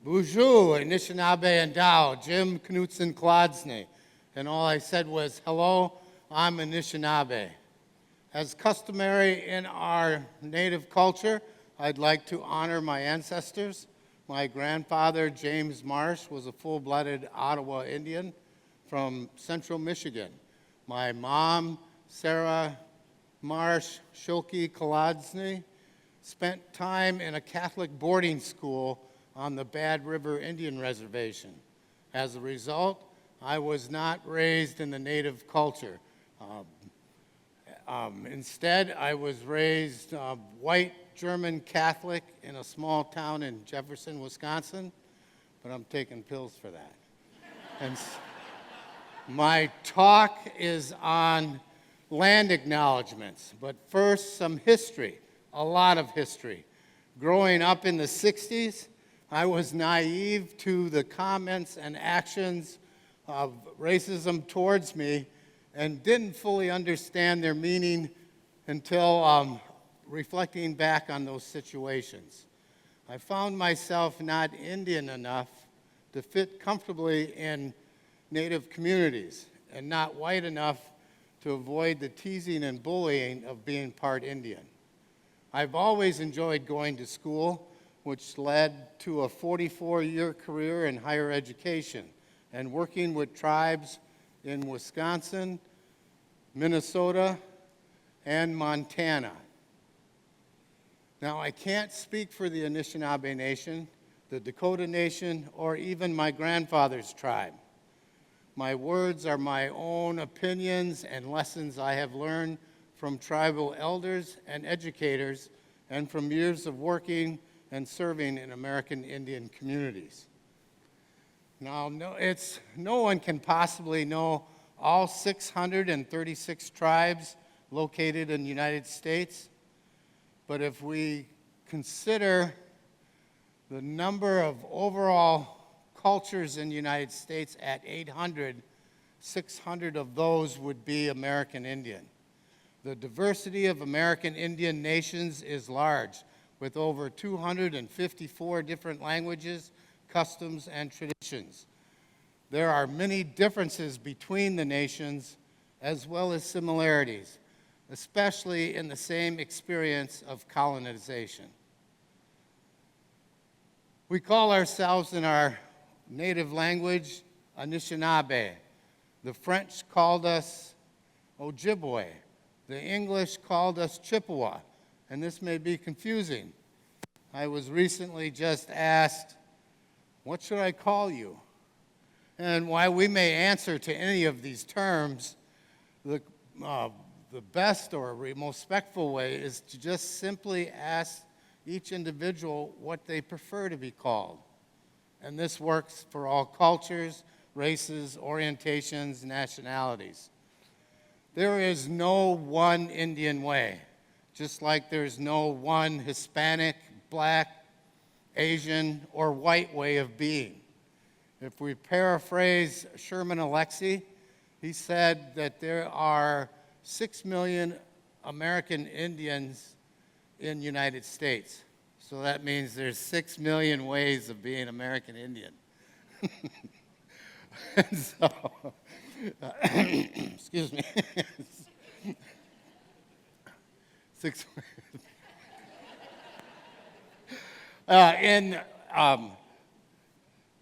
Bonjour, Anishinaabe and Dao, Jim Knutson-Kolodzne. And all I said was, hello, I'm Anishinaabe. As customary in our native culture, I'd like to honor my ancestors. My grandfather, James Marsh, was a full-blooded Ottawa Indian from central Michigan. My mom, Sarah Marsh Knutson-Kolodzne, spent time in a Catholic boarding school on the Bad River Indian Reservation. As a result, I was not raised in the native culture. Instead, I was raised white German Catholic in a small town in Jefferson, Wisconsin, but I'm taking pills for that. And my talk is on land acknowledgements, but first some history, a lot of history. Growing up in the 60s, I was naive to the comments and actions of racism towards me and didn't fully understand their meaning until reflecting back on those situations. I found myself not Indian enough to fit comfortably in Native communities and not white enough to avoid the teasing and bullying of being part Indian. I've always enjoyed going to school, which led to a 44-year career in higher education and working with tribes in Wisconsin, Minnesota, and Montana. Now, I can't speak for the Anishinaabe Nation, the Dakota Nation, or even my grandfather's tribe. My words are my own opinions and lessons I have learned from tribal elders and educators and from years of working and serving in American Indian communities. Now, no one can possibly know all 636 tribes located in the United States, but if we consider the number of overall cultures in the United States at 800, 600 of those would be American Indian. The diversity of American Indian nations is large, with over 254 different languages, customs, and traditions. There are many differences between the nations, as well as similarities, especially in the same experience of colonization. We call ourselves in our native language Anishinaabe. The French called us Ojibwe. The English called us Chippewa, and this may be confusing. I was recently just asked, what should I call you? And while we may answer to any of these terms, the best or most respectful way is to just simply ask each individual what they prefer to be called. And this works for all cultures, races, orientations, nationalities. There is no one Indian way, just like there's no one Hispanic, Black, Asian, or white way of being. If we paraphrase Sherman Alexie, he said that there are 6 million American Indians in the United States. So that means there's 6 million ways of being American Indian. And so, excuse me. Six. In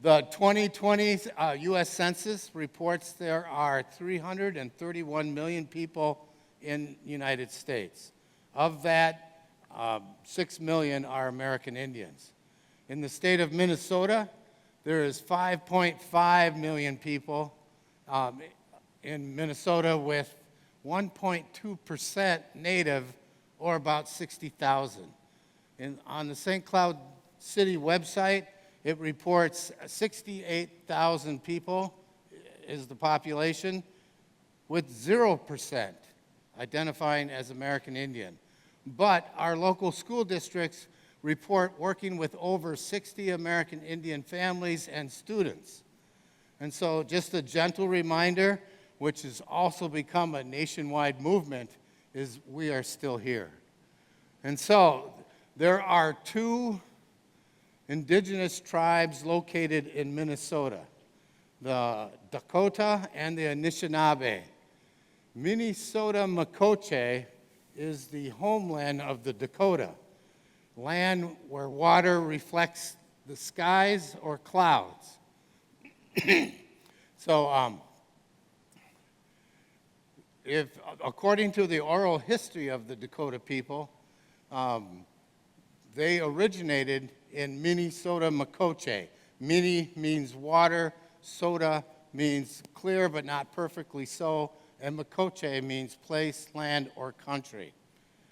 the 2020 U.S. Census reports there are 331 million people in the United States. Of that, 6 million are American Indians. In the state of Minnesota, there is 5.5 million people in Minnesota, with 1.2% Native, or about 60,000. On the St. Cloud City website, it reports 68,000 people is the population, with 0% identifying as American Indian. But our local school districts report working with over 60 American Indian families and students. And so just a gentle reminder, which has also become a nationwide movement, is we are still here. And so there are two Indigenous tribes located in Minnesota, the Dakota and the Anishinaabe. Minnesota-Makoche is the homeland of the Dakota, land where water reflects the skies or clouds. So, according to the oral history of the Dakota people, they originated in Minnesota-Makoche. Mini means water, soda means clear but not perfectly so, and Makoche means place, land, or country.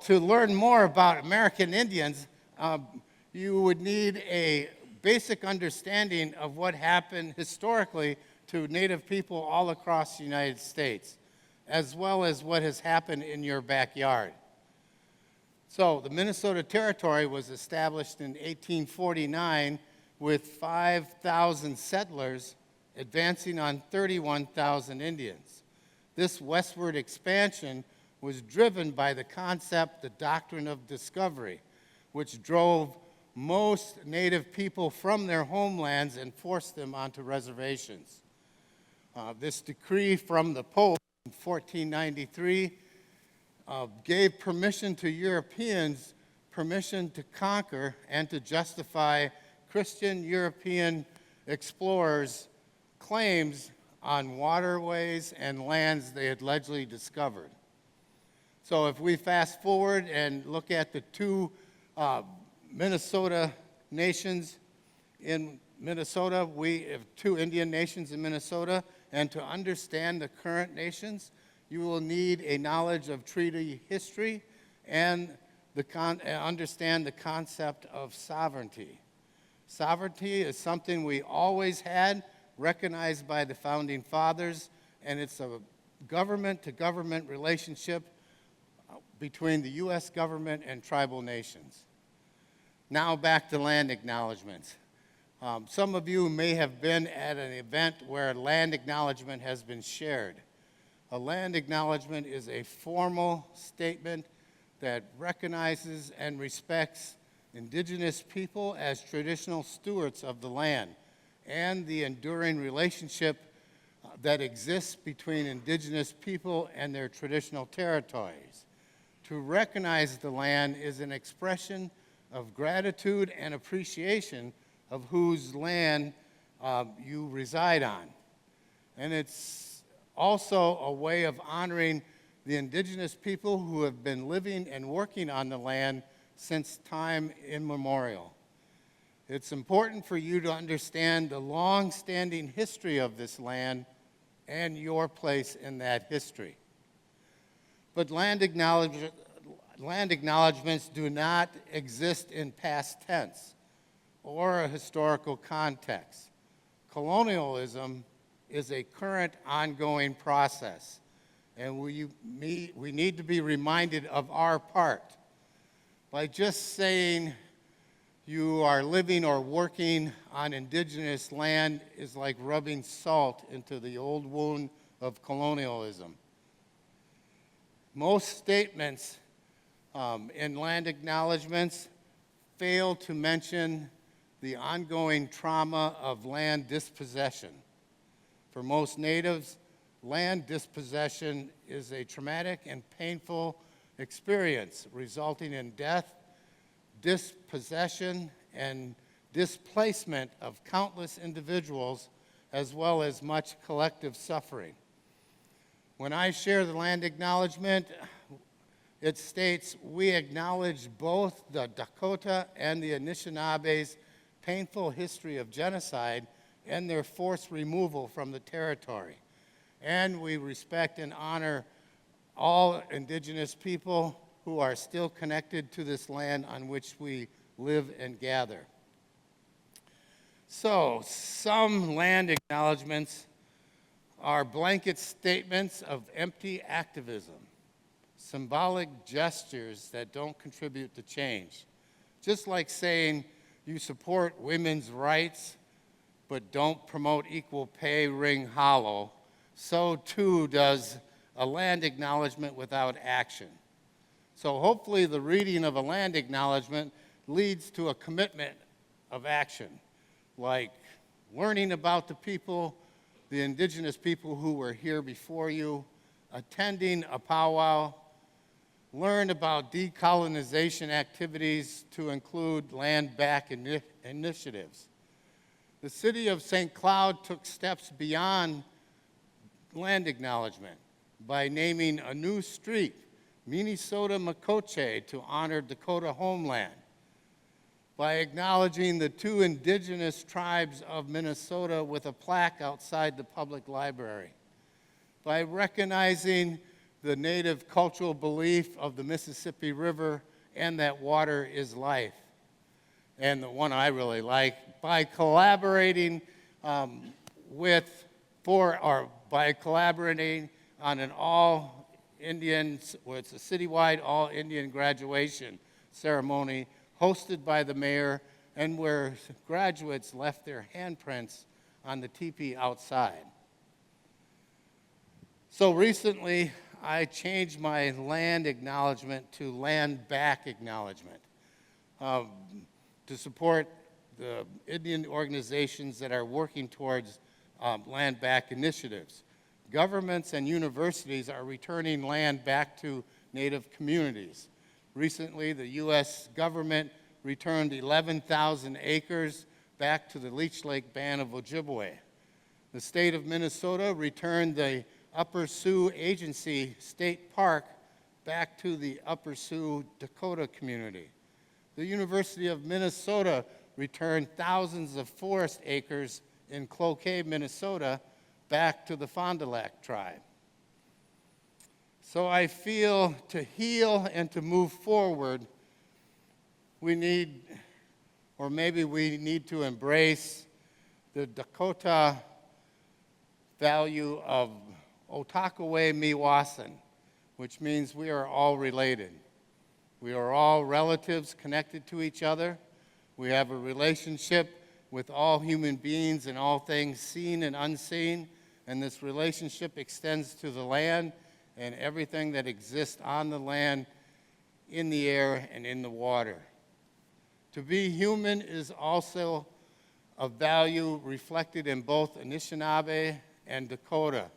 To learn more about American Indians, you would need a basic understanding of what happened historically to Native people all across the United States, as well as what has happened in your backyard. So the Minnesota Territory was established in 1849 with 5,000 settlers advancing on 31,000 Indians. This westward expansion was driven by the concept, the doctrine of discovery, which drove most Native people from their homelands and forced them onto reservations. This decree from the Pope in 1493 gave permission to Europeans permission to conquer and to justify Christian European explorers' claims on waterways and lands they had allegedly discovered. So if we fast forward and look at the two Minnesota nations in Minnesota, we have two Indian nations in Minnesota, and to understand the current nations, you will need a knowledge of treaty history and understand the concept of sovereignty. Sovereignty is something we always had, recognized by the Founding Fathers, and it's a government-to-government relationship between the U.S. government and tribal nations. Now back to land acknowledgements. Some of you may have been at an event where a land acknowledgement has been shared. A land acknowledgement is a formal statement that recognizes and respects Indigenous people as traditional stewards of the land and the enduring relationship that exists between Indigenous people and their traditional territories. To recognize the land is an expression of gratitude and appreciation of whose land you reside on. And it's also a way of honoring the Indigenous people who have been living and working on the land since time immemorial. It's important for you to understand the long-standing history of this land and your place in that history. But land acknowledgements do not exist in past tense or a historical context. Colonialism is a current ongoing process, and we need to be reminded of our part. By just saying you are living or working on Indigenous land is like rubbing salt into the old wound of colonialism. Most statements in land acknowledgements fail to mention the ongoing trauma of land dispossession. For most natives, land dispossession is a traumatic and painful experience resulting in death, dispossession, and displacement of countless individuals, as well as much collective suffering. When I share the land acknowledgement, it states, we acknowledge both the Dakota and the Anishinaabes' painful history of genocide and their forced removal from the territory. And we respect and honor all Indigenous people who are still connected to this land on which we live and gather. So, some land acknowledgements are blanket statements of empty activism, symbolic gestures that don't contribute to change. Just like saying you support women's rights but don't promote equal pay ring hollow, so too does a land acknowledgement without action. So hopefully the reading of a land acknowledgement leads to a commitment of action, like learning about the people, the indigenous people who were here before you, attending a powwow, learn about decolonization activities to include land back initiatives. The city of St. Cloud took steps beyond land acknowledgement by naming a new street, Minnesota Makoche, to honor Dakota homeland, by acknowledging the 2 indigenous tribes of Minnesota with a plaque outside the public library, by recognizing the native cultural belief of the Mississippi River and that water is life. And the one I really like, by collaborating by collaborating on an all-Indian, well, it's a citywide all-Indian graduation ceremony hosted by the mayor, and where graduates left their handprints on the teepee outside. So recently, I changed my land acknowledgement to land back acknowledgement to support the Indian organizations that are working towards land back initiatives. Governments and universities are returning land back to Native communities. Recently, the U.S. government returned 11,000 acres back to the Leech Lake Band of Ojibwe. The state of Minnesota returned the Upper Sioux Agency State Park back to the Upper Sioux Dakota community. The University of Minnesota returned thousands of forest acres in Cloquet, Minnesota, back to the Fond du Lac tribe. So I feel to heal and to move forward, we need, or maybe we need to embrace the Dakota value of Otakaway Miwasan, which means we are all related. We are all relatives connected to each other. We have a relationship with all human beings and all things seen and unseen, and this relationship extends to the land and everything that exists on the land, in the air, and in the water. To be human is also a value reflected in both Anishinaabe and Dakota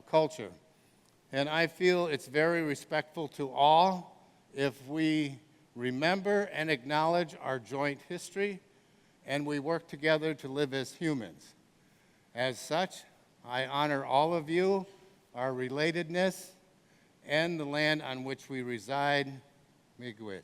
culture. And I feel it's very respectful to all if we remember and acknowledge our joint history and we work together to live as humans. As such, I honor all of you, our relatedness, and the land on which we reside, Miigwech.